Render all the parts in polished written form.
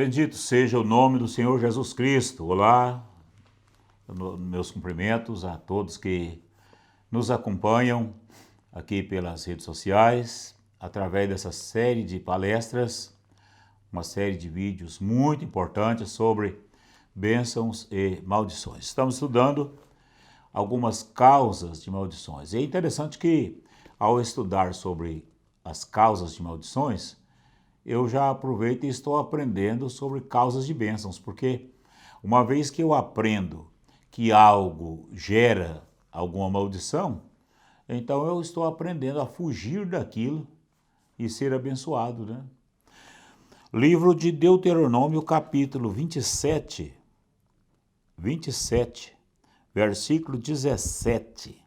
Bendito seja o nome do Senhor Jesus Cristo. Olá, meus cumprimentos a todos que nos acompanham aqui pelas redes sociais, através dessa série de palestras, uma série de vídeos muito importantes sobre bênçãos e maldições. Estamos estudando algumas causas de maldições. É interessante que, ao estudar sobre as causas de maldições, eu já aproveito e estou aprendendo sobre causas de bênçãos, porque uma vez que eu aprendo que algo gera alguma maldição, então eu estou aprendendo a fugir daquilo e ser abençoado, né? Livro de Deuteronômio, capítulo 27, versículo 17.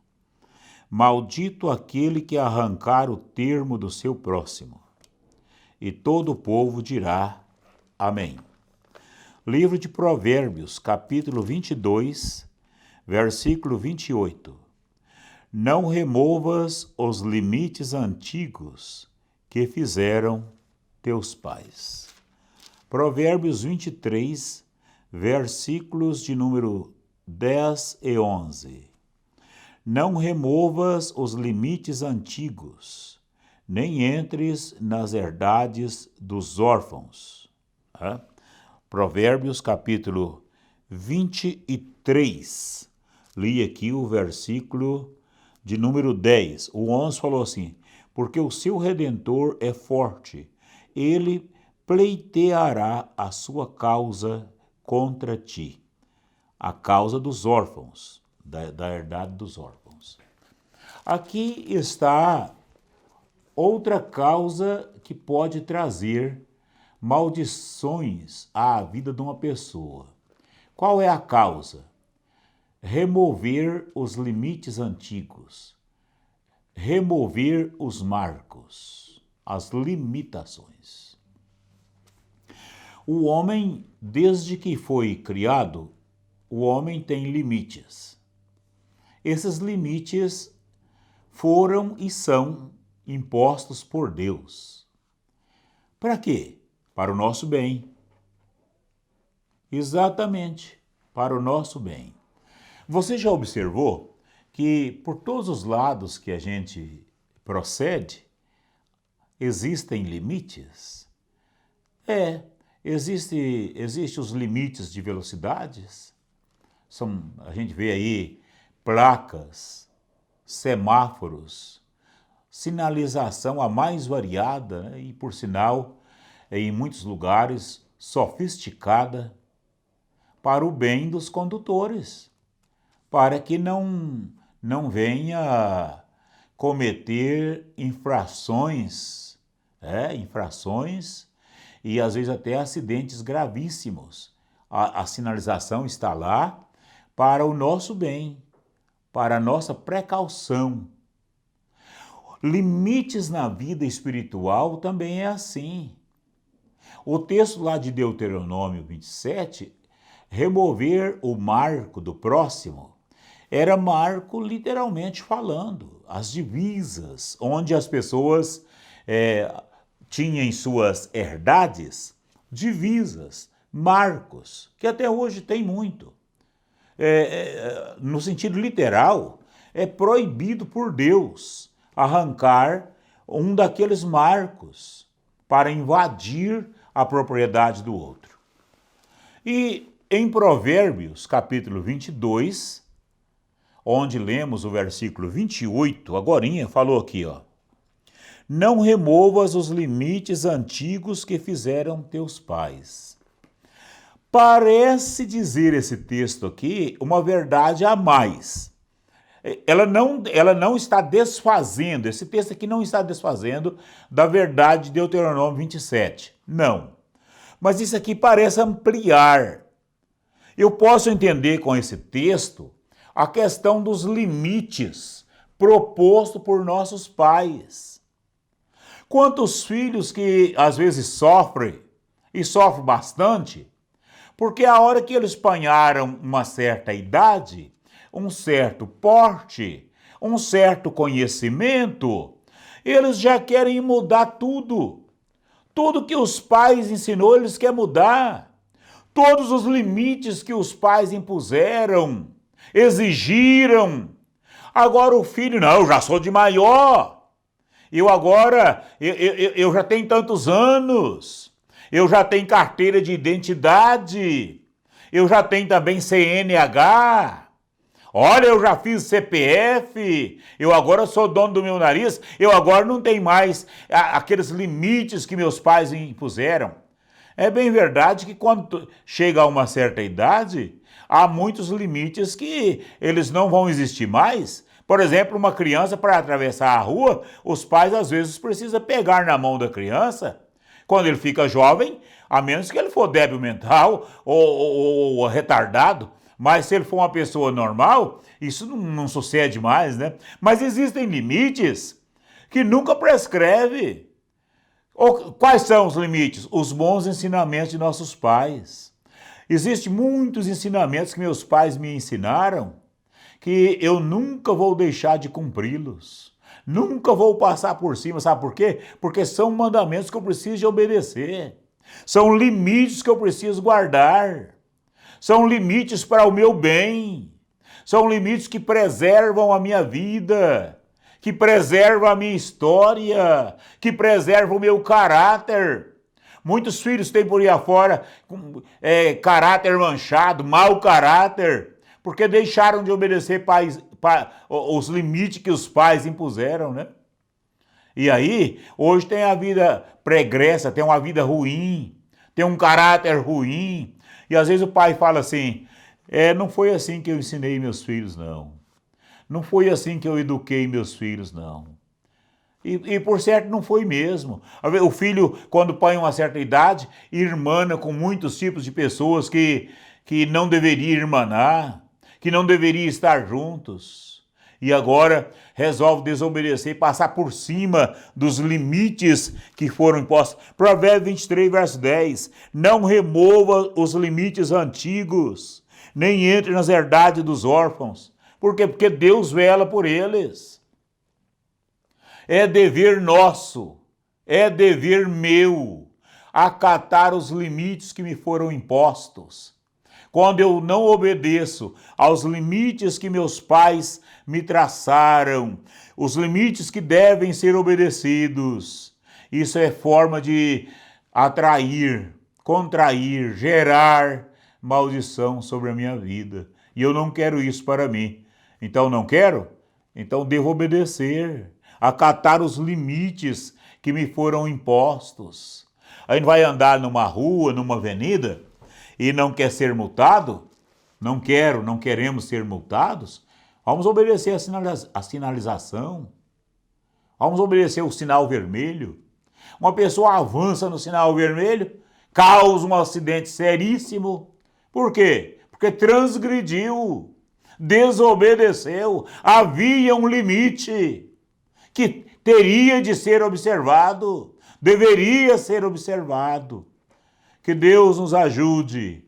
Maldito aquele que arrancar o termo do seu próximo. E todo o povo dirá amém. Livro de Provérbios, capítulo 22, versículo 28. Não removas os limites antigos que fizeram teus pais. Provérbios 23, versículos de número 10 e 11. Não removas os limites antigos, nem entres nas herdades dos órfãos. Provérbios, capítulo 23. Li aqui o versículo de número 10. O 11 falou assim: porque o seu Redentor é forte, ele pleiteará a sua causa contra ti. A causa dos órfãos, da herdade dos órfãos. Aqui está outra causa que pode trazer maldições à vida de uma pessoa. Qual é a causa? Remover os limites antigos, remover os marcos, as limitações. O homem, desde que foi criado, o homem tem limites. Esses limites foram e são impostos por Deus. Para quê? Para o nosso bem. Exatamente, para o nosso bem. Você já observou que por todos os lados que a gente procede, existem limites? Existem os limites de velocidades. A gente vê aí placas, semáforos, sinalização a mais variada, né? E, por sinal, em muitos lugares, sofisticada, para o bem dos condutores, para que não venha cometer infrações e às vezes até acidentes gravíssimos. A sinalização está lá para o nosso bem, para a nossa precaução. Limites na vida espiritual também é assim. O texto lá de Deuteronômio 27, remover o marco do próximo, era marco literalmente falando, as divisas, onde as pessoas tinham em suas herdades divisas, marcos, que até hoje tem muito. No sentido literal, é proibido por Deus arrancar um daqueles marcos para invadir a propriedade do outro. E em Provérbios, capítulo 22, onde lemos o versículo 28, agorinha falou aqui, não removas os limites antigos que fizeram teus pais. Parece dizer esse texto aqui uma verdade a mais. Ela não está desfazendo, esse texto aqui não está desfazendo da verdade de Deuteronômio 27. Não. Mas isso aqui parece ampliar. Eu posso entender com esse texto a questão dos limites proposto por nossos pais. Quantos filhos que às vezes sofrem, e sofrem bastante, porque a hora que eles apanharam uma certa idade, um certo porte, um certo conhecimento, eles já querem mudar tudo. Tudo que os pais ensinou, eles querem mudar. Todos os limites que os pais impuseram, exigiram. Agora o filho, não, eu já sou de maior. Eu já tenho tantos anos. Eu já tenho carteira de identidade. Eu já tenho também CNH. Olha, eu já fiz CPF, eu agora sou dono do meu nariz, eu agora não tenho mais aqueles limites que meus pais impuseram. É bem verdade que quando chega a uma certa idade, há muitos limites que eles não vão existir mais. Por exemplo, uma criança para atravessar a rua, os pais às vezes precisam pegar na mão da criança. Quando ele fica jovem, a menos que ele for débil mental ou retardado, mas se ele for uma pessoa normal, isso não sucede mais, né? Mas existem limites que nunca prescreve. Quais são os limites? Os bons ensinamentos de nossos pais. Existem muitos ensinamentos que meus pais me ensinaram que eu nunca vou deixar de cumpri-los. Nunca vou passar por cima, sabe por quê? Porque são mandamentos que eu preciso de obedecer. São limites que eu preciso guardar. São limites para o meu bem. São limites que preservam a minha vida, que preservam a minha história, que preservam o meu caráter. Muitos filhos têm por aí afora caráter manchado, mau caráter, porque deixaram de obedecer os limites que os pais impuseram, né? E aí, hoje tem a vida pregressa, tem uma vida ruim, tem um caráter ruim. E às vezes o pai fala assim, não foi assim que eu ensinei meus filhos, não. Não foi assim que eu eduquei meus filhos, não. E por certo não foi mesmo. O filho, quando põe uma certa idade, irmana com muitos tipos de pessoas que não deveria irmanar, que não deveria estar juntos. E agora resolve desobedecer e passar por cima dos limites que foram impostos. Provérbios 23, verso 10. Não remova os limites antigos, nem entre nas herdades dos órfãos. Por quê? Porque Deus vela por eles. É dever nosso, é dever meu, acatar os limites que me foram impostos. Quando eu não obedeço aos limites que meus pais me traçaram, os limites que devem ser obedecidos, isso é forma de atrair, contrair, gerar maldição sobre a minha vida. E eu não quero isso para mim. Então não quero? Então devo obedecer, acatar os limites que me foram impostos. A gente vai andar numa rua, numa avenida, e não quer ser multado, não queremos ser multados, vamos obedecer a sinalização, vamos obedecer o sinal vermelho. Uma pessoa avança no sinal vermelho, causa um acidente seríssimo. Por quê? Porque transgrediu, desobedeceu, havia um limite que teria de ser observado, deveria ser observado. Que Deus nos ajude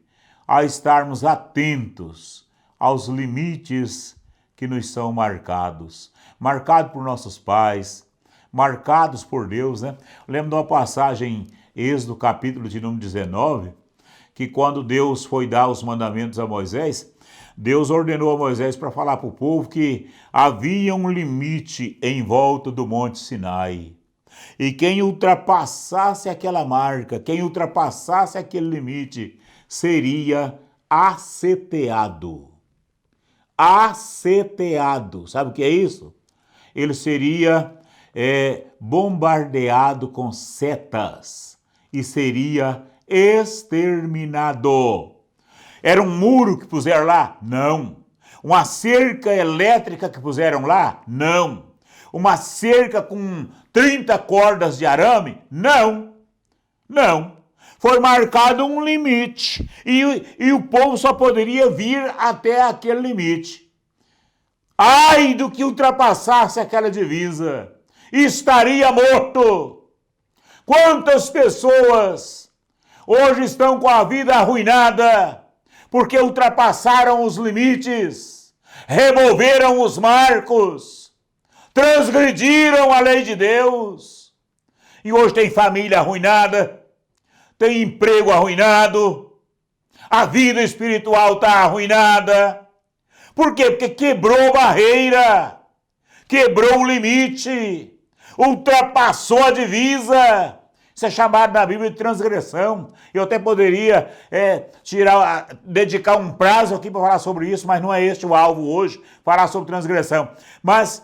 a estarmos atentos aos limites que nos são marcados. Marcados por nossos pais, marcados por Deus, né? Lembro de uma passagem em Êxodo, capítulo de número 19, que quando Deus foi dar os mandamentos a Moisés, Deus ordenou a Moisés para falar para o povo que havia um limite em volta do Monte Sinai. E quem ultrapassasse aquela marca, quem ultrapassasse aquele limite, seria aceteado. Aceteado. Sabe o que é isso? Ele seria bombardeado com setas e seria exterminado. Era um muro que puseram lá? Não. Uma cerca elétrica que puseram lá? Não. Uma cerca com 30 cordas de arame? Não. Não. Foi marcado um limite e o povo só poderia vir até aquele limite. Ai do que ultrapassasse aquela divisa, estaria morto. Quantas pessoas hoje estão com a vida arruinada porque ultrapassaram os limites, removeram os marcos, transgrediram a lei de Deus. E hoje tem família arruinada, tem emprego arruinado, a vida espiritual está arruinada. Por quê? Porque quebrou barreira, quebrou o limite, ultrapassou a divisa. Isso é chamado na Bíblia de transgressão. Eu até poderia dedicar um prazo aqui para falar sobre isso, mas não é este o alvo hoje, falar sobre transgressão. Mas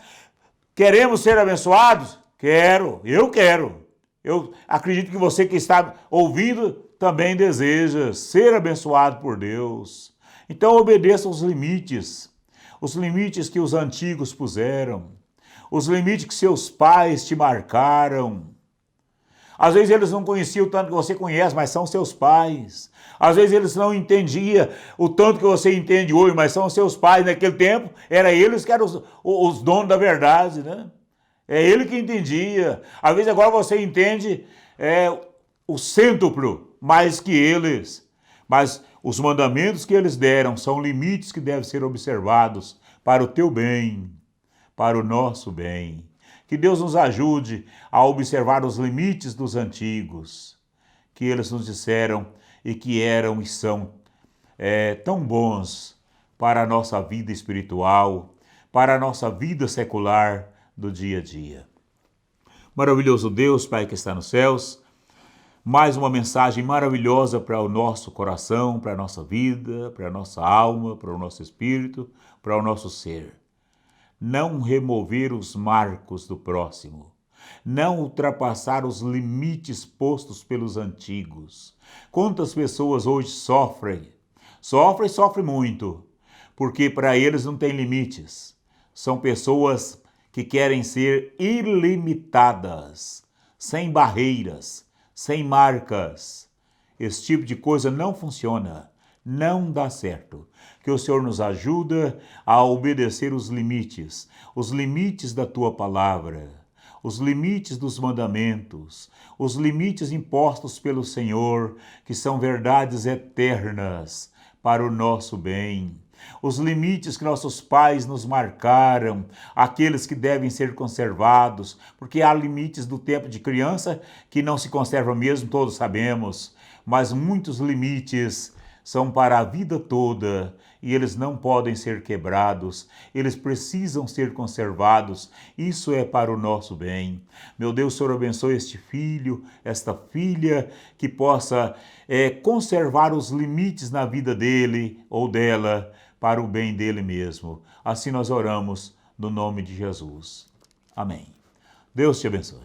queremos ser abençoados? Quero, eu quero. Eu acredito que você que está ouvindo também deseja ser abençoado por Deus. Então obedeça os limites que os antigos puseram, os limites que seus pais te marcaram. Às vezes eles não conheciam o tanto que você conhece, mas são seus pais. Às vezes eles não entendiam o tanto que você entende hoje, mas são seus pais. Naquele tempo, era eles que eram os donos da verdade, né? É ele que entendia. Às vezes agora você entende o cêntuplo mais que eles. Mas os mandamentos que eles deram são limites que devem ser observados para o teu bem, para o nosso bem. Que Deus nos ajude a observar os limites dos antigos, que eles nos disseram e que eram e são tão bons para a nossa vida espiritual, para a nossa vida secular do dia a dia. Maravilhoso Deus, Pai que está nos céus, mais uma mensagem maravilhosa para o nosso coração, para a nossa vida, para a nossa alma, para o nosso espírito, para o nosso ser. Não remover os marcos do próximo, não ultrapassar os limites postos pelos antigos. Quantas pessoas hoje sofrem muito, porque para eles não tem limites. São pessoas que querem ser ilimitadas, sem barreiras, sem marcas. Esse tipo de coisa não funciona, não dá certo. Que o Senhor nos ajude a obedecer os limites da Tua palavra, os limites dos mandamentos, os limites impostos pelo Senhor, que são verdades eternas para o nosso bem. Os limites que nossos pais nos marcaram, aqueles que devem ser conservados, porque há limites do tempo de criança que não se conservam mesmo, todos sabemos, mas muitos limites são para a vida toda e eles não podem ser quebrados, eles precisam ser conservados, isso é para o nosso bem. Meu Deus, Senhor, abençoe este filho, esta filha, que possa conservar os limites na vida dele ou dela, para o bem dele mesmo. Assim nós oramos no nome de Jesus. Amém. Deus te abençoe.